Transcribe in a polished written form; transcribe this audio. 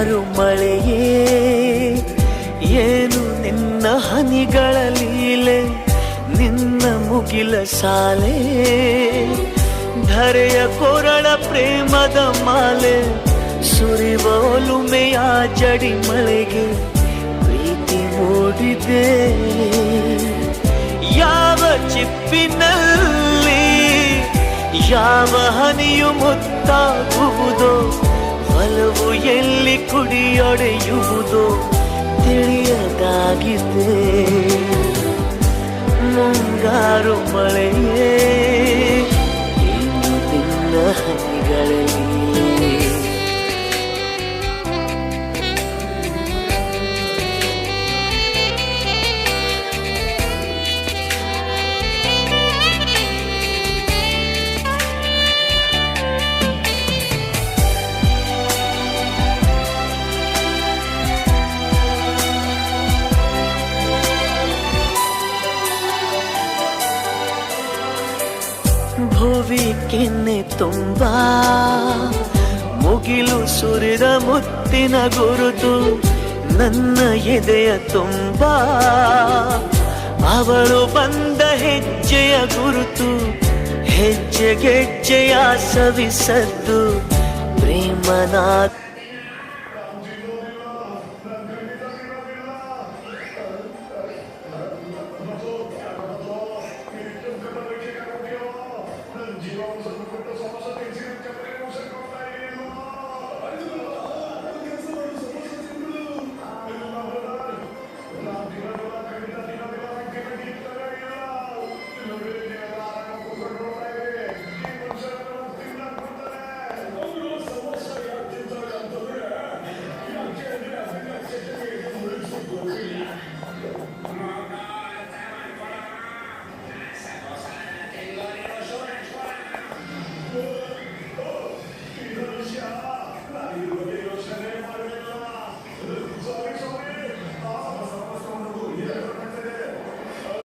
ಮುಂಗಾರು ಮಳೆಯೇ ಏನು ನಿನ್ನ ಹನಿಗಳ ಲೀಲೆ, ನಿನ್ನ ಮುಗಿಲ ಸಾಲೆ ಧರೆಯ ಕೊರಳ ಪ್ರೇಮದ ಮಾಲೆ, ಸುರಿವ ಒಲುಮೆಯ ಜಡಿ ಮಳೆಗೆ ಪ್ರೀತಿ ಮೂಡಿದೆ. ಯಾವ ಚಿಪ್ಪಿನಲ್ಲಿ ಯಾವ ಹನಿಯು ಮುತ್ತಾಗುವುದೋ, ಒಲವು ಎಲ್ಲಿ ಕುಡಿಯೊಡೆಯುವುದೋ ತಿಳಿಯದಾಗಿದೆ. ಮುಂಗಾರು ಮಳೆಯೇ ಇನ್ನು ನಿನ್ನ ಹನಿಗಳಲ್ಲಿ. ಭುವಿ ಕೆನ್ನೆ ತುಂಬಾ ಮುಗಿಲು ಸುರಿದ ಮುತ್ತಿನ ಗುರುತು, ನನ್ನ ಎದೆಯ ತುಂಬಾ ಅವಳು ಬಂದ ಹೆಜ್ಜೆಯ ಗುರುತು. ಹೆಜ್ಜೆಗೆಜ್ಜೆಯ ಸವಿಸದ್ದು ಪ್ರೇಮನಾದ